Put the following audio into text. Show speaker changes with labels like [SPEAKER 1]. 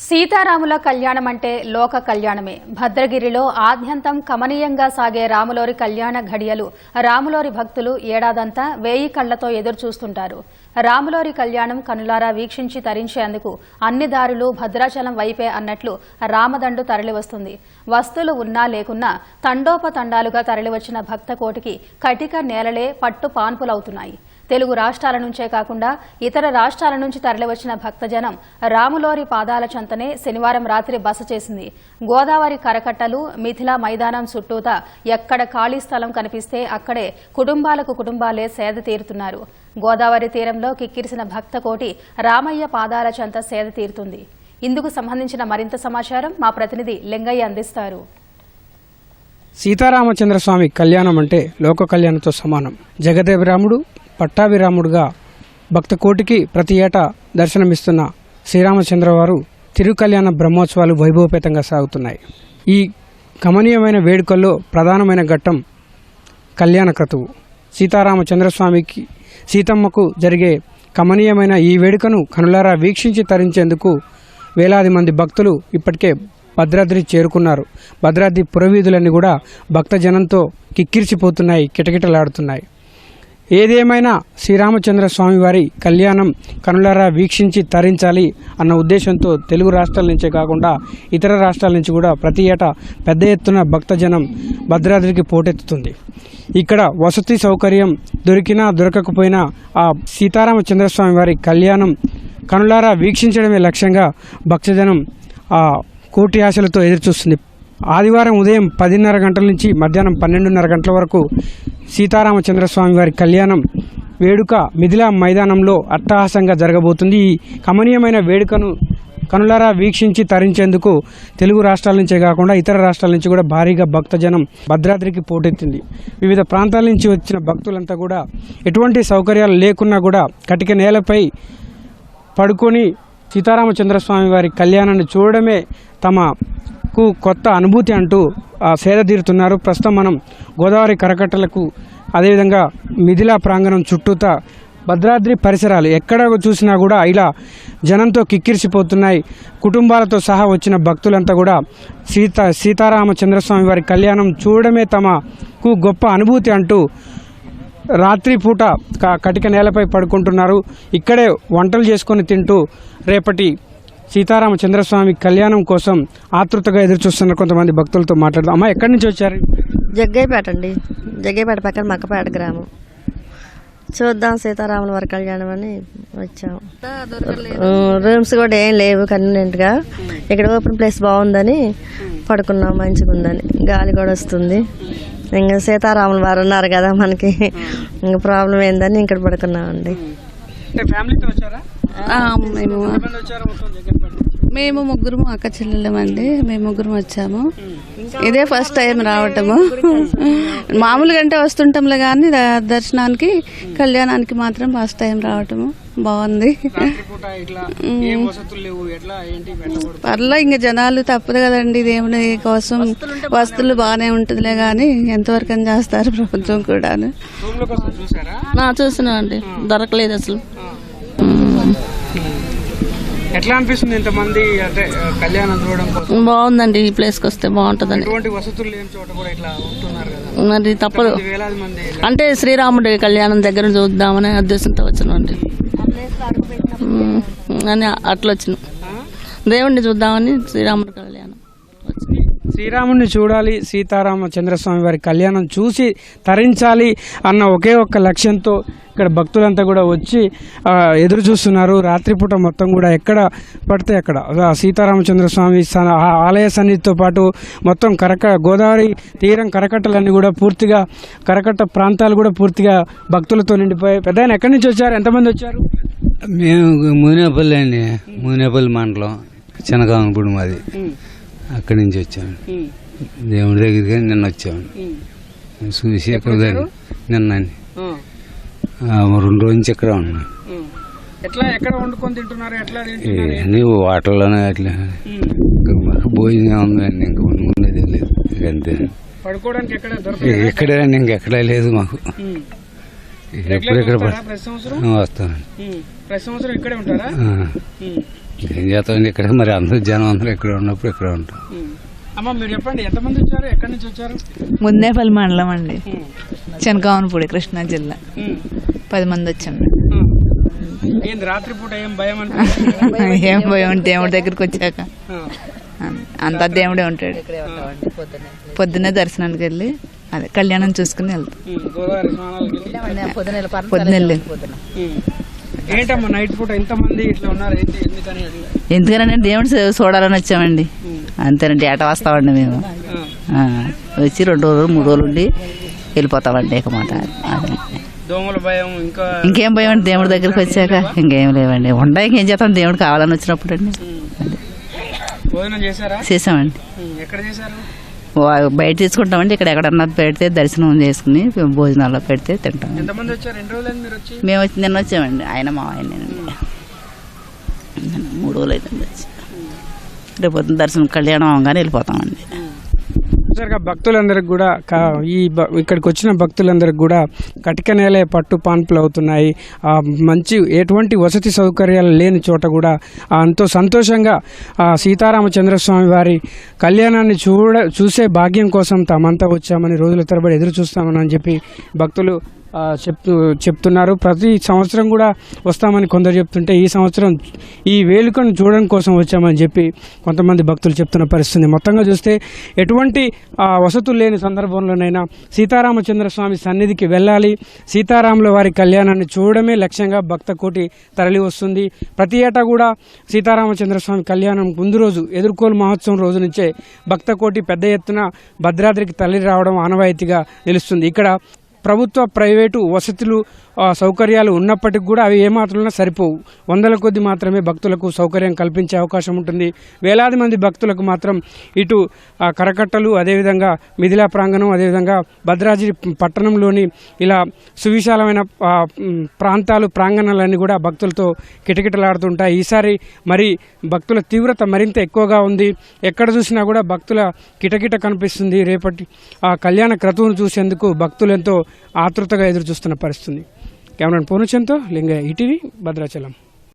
[SPEAKER 1] సీతారాముల కళ్యాణం అంటే లోక కళ్యాణమే. భద్రగిరిలో ఆద్యంతం కమనీయంగా సాగే రాములోరి కళ్యాణ ఘడియలు రాములోరి భక్తులు ఏడాదంతా 1000 కళ్లతో ఎదురుచూస్తుంటారు. రాములోరి కళ్యాణం కనులారా వీక్షించి తరించేందుకు అన్ని దారులు భద్రాచలం వైపే అన్నట్లు రామదండు తరలివస్తుంది. వస్తువులు ఉన్నా లేకున్నా తండోపతండాలుగా తరలివచ్చిన భక్త కోటికి కటిక నేలలే పట్టు పాన్పులవుతున్నాయి. తెలుగు రాష్ట్రాల నుంచే కాకుండా ఇతర రాష్ట్రాల నుంచి తరలివచ్చిన భక్తజనం రాములోరి పాదాల చెంతనే శనివారం రాత్రి బస చేసింది. గోదావరి కరకట్టలు, మిథిలా మైదానం చుట్టూతా ఎక్కడ ఖాళీ స్థలం కనిపిస్తే అక్కడే కుటుంబాలే సేద తీరుతున్నారు. గోదావరి తీరంలో కిక్కిరిసిన భక్త కోటి రామయ్య పాదాల చెంత సేద తీరుతుంది. ఇందుకు సంబంధించిన మరింత సమాచారం మా ప్రతినిధి లింగయ్య అందిస్తారు.
[SPEAKER 2] సీతారామచంద్రస్వామి కళ్యాణం అంటే లోక కళ్యాణంతో సమానం. జగదేవరాముడు పట్టాభిరాముడుగా భక్త కోటికి ప్రతి ఏటా దర్శనమిస్తున్న శ్రీరామచంద్రవారు తిరుకళ్యాణ బ్రహ్మోత్సవాలు వైభవపేతంగా సాగుతున్నాయి. ఈ గమనీయమైన వేడుకల్లో ప్రధానమైన ఘట్టం కళ్యాణ క్రతువు. సీతారామచంద్రస్వామికి సీతమ్మకు జరిగే కమనీయమైన ఈ వేడుకను కనులారా వీక్షించి తరించేందుకు వేలాది మంది భక్తులు ఇప్పటికే భద్రాద్రి చేరుకున్నారు. భద్రాద్రి పురవీధులన్నీ కూడా భక్తజనంతో కిక్కిరిసిపోతున్నాయి, కిటకిటలాడుతున్నాయి. ఏదేమైనా శ్రీరామచంద్ర స్వామి వారి కళ్యాణం కనులారా వీక్షించి తరించాలి అన్న ఉద్దేశంతో తెలుగు రాష్ట్రాల నుంచే కాకుండా ఇతర రాష్ట్రాల నుంచి కూడా ప్రతి ఏటా పెద్ద ఎత్తున భక్తజనం భద్రాద్రికి పోటెత్తుతుంది. ఇక్కడ వసతి సౌకర్యం దొరికినా దొరకకపోయినా ఆ సీతారామచంద్రస్వామి వారి కళ్యాణం కనులారా వీక్షించడమే లక్ష్యంగా భక్తజనం ఆ కోటి ఆశలతో ఎదురుచూస్తుంది. ఆదివారం ఉదయం 10:30 గంటల నుంచి మధ్యాహ్నం 12:30 గంటల వరకు సీతారామచంద్రస్వామి వారి కళ్యాణం వేడుక మిథిలా మైదానంలో అట్టహాసంగా జరగబోతుంది. ఈ కమనీయమైన వేడుకను కనులారా వీక్షించి తరించేందుకు తెలుగు రాష్ట్రాల నుంచే కాకుండా ఇతర రాష్ట్రాల నుంచి కూడా భారీగా భక్తజనం భద్రాద్రికి పోటెత్తింది. వివిధ ప్రాంతాల నుంచి వచ్చిన భక్తులంతా కూడా ఎటువంటి సౌకర్యాలు లేకున్నా కూడా కటిక నేలపై పడుకొని సీతారామచంద్రస్వామి వారి కళ్యాణాన్ని చూడడమే తమకు కొత్త అనుభూతి అంటూ సేద తీరుతున్నారు. ప్రస్తుతం మనం గోదావరి కరకట్టలకు అదేవిధంగా మిథిలా ప్రాంగణం చుట్టూతా భద్రాద్రి పరిసరాలు ఎక్కడ చూసినా కూడా ఇలా జనంతో కిక్కిరిసిపోతున్నాయి. కుటుంబాలతో సహా వచ్చిన భక్తులంతా కూడా సీతారామచంద్రస్వామి వారి కళ్యాణం చూడడమే తమకు గొప్ప అనుభూతి అంటూ రాత్రిపూట కటిక నేలపై పడుకుంటున్నారు. ఇక్కడే వంటలు చేసుకొని తింటూ రేపటి సీతారామచంద్రస్వామి కళ్యాణం కోసం ఆతృతగా ఎదురుచూస్తున్న కొంతమంది భక్తులతో మాట్లాడదాం. అమ్మ, ఎక్కడి నుంచి వచ్చారు?
[SPEAKER 3] జగ్గయ్యపేట అండి. జగ్గయ్యపేట పక్కన మక్కపేట గ్రామం. చూద్దాం సీతారాముల వారి కళ్యాణం అని వచ్చాము. రూమ్స్ కూడా ఏం లేవు కన్వీనియంట్గా. ఇక్కడ ఓపెన్ ప్లేస్ బాగుందని పడుకున్నాం, మంచిగా ఉందని, గాలి కూడా వస్తుంది. ఇంకా సీతారాముల వారు ఉన్నారు కదా మనకి, ఇంకా ప్రాబ్లం ఏందని ఇక్కడ పడుకున్నామండి.
[SPEAKER 4] మేము ముగ్గురు అక్క చెల్లెళ్ళమండి. మేము ముగ్గురు వచ్చాము. ఇదే ఫస్ట్ టైం రావటము. మామూలుగా అంటే వస్తుంటాంలే కానీ దర్శనానికి కళ్యాణానికి మాత్రం ఫస్ట్ టైం రావటము. బాగుంది. పర్లా ఇంకా జనాలు తప్పదు కదండి, దేవుని కోసం వస్తువులు బాగానే ఉంటుందిలే కానీ ఎంతవరకు అని చేస్తారు ప్రభుత్వం కూడా. చూసినా అండి, దొరకలేదు అసలు.
[SPEAKER 2] ఎట్లా అనిపిస్తుంది ఇంతమంది అంటే కళ్యాణం చూడడం కోసం?
[SPEAKER 4] బాగుందండి, ఈ ప్లేస్కి వస్తే బాగుంటుందండి. మరి తప్పదు అంటే శ్రీరాముడి కళ్యాణం దగ్గర చూద్దామనే ఉద్దేశంతో వచ్చినామండి. అని అట్లా వచ్చినాం, దేవుణ్ణి చూద్దామని. శ్రీరాముడి కళ్యాణం
[SPEAKER 2] శ్రీరాముడిని చూడాలి, సీతారామచంద్రస్వామి వారి కళ్యాణం చూసి తరించాలి అన్న ఒకే ఒక్క లక్ష్యంతో ఇక్కడ భక్తులంతా కూడా వచ్చి ఎదురు చూస్తున్నారు. రాత్రిపూట మొత్తం కూడా ఎక్కడ పడితే అక్కడ సీతారామచంద్రస్వామి ఆలయ సన్నిధితో పాటు మొత్తం గోదావరి తీరం కరకట్టలన్నీ కూడా పూర్తిగా కరకట్ట ప్రాంతాలు కూడా పూర్తిగా భక్తులతో నిండిపోయాయి. పెద్ద ఎక్కడి నుంచి వచ్చారు? ఎంతమంది వచ్చారు?
[SPEAKER 5] మేము మూనేపల్లి అండి, మూనేపల్లి మండలం, చిన్నగాంగపూడి మాది. అక్కడి నుంచి వచ్చాము. దేవుడి దగ్గరికి నిన్న వచ్చాము. చూసి ఎక్కడ నిన్న 2 రోజుల నుంచి ఇక్కడ ఉన్నాం. వాటర్లోనే అట్లా భోజనం ఉందండి, ఇంకా ఉండేది లేదు. అంతే, ఎక్కడే ఇంకెక్కడా లేదు మాకు. ఎప్పుడు ఇక్కడ వస్తాను. ఏం చేస్తామండి ఇక్కడ మరి అందరూ జనం అందరూ ఇక్కడ ఉన్నప్పుడు ఇక్కడ ఉంటాం.
[SPEAKER 2] అమ్మ మీరు చెప్పండి, ఎంతమంది వచ్చారు, ఎక్కడి నుంచి వచ్చారు?
[SPEAKER 6] మున్నేపల్లి మండలం అండి, చెనకావనపూడి, కృష్ణా జిల్లా. 10 మంది వచ్చాము.
[SPEAKER 2] ఏంది రాత్రిపూట ఏం భయం
[SPEAKER 6] ఏం భయం, దేవుడి దగ్గరికి వచ్చాక అంతా దేవుడే ఉంటాడు. పొద్దున్నే దర్శనానికి వెళ్ళి అదే కళ్యాణం చూసుకుని వెళ్తాం. పొద్దున్న
[SPEAKER 2] ఏంటమ్మా నైట్ పూట ఇంతమంది ఇట్లా ఉన్నారు,
[SPEAKER 6] ఎందుకనంటే దేవుడు చూడాలని వచ్చామండి. అంతేనండి, ఏట వస్తామండి మేము. వచ్చి 2 రోజులు 3 రోజులు ఉండి వెళ్ళిపోతామండి. ఇక మాట
[SPEAKER 2] దోమల భయం
[SPEAKER 6] ఇంకేం భయం అండి, దేవుడి దగ్గరికి వచ్చాక ఇంకేం లేవండి. ఇంకేం చేస్తాం, దేవుడు కావాలని వచ్చినప్పుడు అండి.
[SPEAKER 2] భోజనం చేశారా?
[SPEAKER 6] చేసామండి.
[SPEAKER 2] ఎక్కడ చేశారు?
[SPEAKER 6] బయట తీసుకుంటామండి. ఇక్కడ ఎక్కడన్నా పెడితే దర్శనం చేసుకుని భోజనాల్లో పెడితే తింటాం.
[SPEAKER 2] ఎంతమంది వచ్చారు? 2 రోజులు మీరు వచ్చి?
[SPEAKER 6] మేము వచ్చి నిన్న వచ్చామండి. ఆయన మా ఆయనండి. 3 రోజులు అయితే వచ్చి రేపు దర్శనం కళ్యాణం అవగానే వెళ్ళిపోతామండి.
[SPEAKER 2] సరిగా భక్తులందరికి కూడా ఇక్కడికి వచ్చిన భక్తులందరికి కూడా కటిక నేలే పట్టు పాన్పులు అవుతున్నాయి. మంచి ఎటువంటి వసతి సౌకర్యాలు లేని చోట కూడా ఎంతో సంతోషంగా సీతారామచంద్రస్వామి వారి కళ్యాణాన్ని చూసే భాగ్యం కోసం తామంతా వచ్చామని, రోజుల తరబడి ఎదురు చూస్తామని చెప్పి భక్తులు చెప్తున్నారు. ప్రతి సంవత్సరం కూడా వస్తామని కొందరు చెప్తుంటే ఈ సంవత్సరం ఈ వేడుకను చూడడం కోసం వచ్చామని చెప్పి కొంతమంది భక్తులు చెప్తున్న పరిస్థితి. మొత్తంగా చూస్తే ఎటువంటి వసతులు లేని సందర్భంలోనైనా సీతారామచంద్ర స్వామి సన్నిధికి వెళ్ళాలి, సీతారాముల వారి కళ్యాణాన్ని చూడడమే లక్ష్యంగా భక్త కోటి తరలి వస్తుంది. ప్రతి ఏటా కూడా సీతారామచంద్ర స్వామి కళ్యాణం ముందు రోజు ఎదుర్కోలు మహోత్సవం రోజు నుంచే భక్త కోటి పెద్ద ఎత్తున భద్రాద్రికి తరలి రావడం ఆనవాయితీగా నిలుస్తుంది. ఇక్కడ ప్రభుత్వ ప్రైవేటు వసతులు సౌకర్యాలు ఉన్నప్పటికీ కూడా అవి ఏమాత్రం సరిపోవు. 100ల కొద్ది మాత్రమే భక్తులకు సౌకర్యం కల్పించే అవకాశం ఉంటుంది. వేలాది మంది భక్తులకు మాత్రం ఇటు కరకట్టలు, అదేవిధంగా మిథిలా ప్రాంగణం, అదేవిధంగా భద్రాద్రి పట్టణంలోని ఇలా సువిశాలమైన ప్రాంగణాలన్నీ కూడా భక్తులతో కిటకిటలాడుతుంటాయి. ఈసారి మరి భక్తుల తీవ్రత మరింత ఎక్కువగా ఉంది. ఎక్కడ చూసినా కూడా భక్తుల కిటకిట కనిపిస్తుంది. రేపటి కళ్యాణ క్రతువును చూసేందుకు భక్తులు ఎంతో ఆతృతగా ఎదురు చూస్తున్న పరిస్థితి. కెమెరామెన్ పూర్ణచంద్తో లింగయ్య, ఈటీవీ, భద్రాచలం.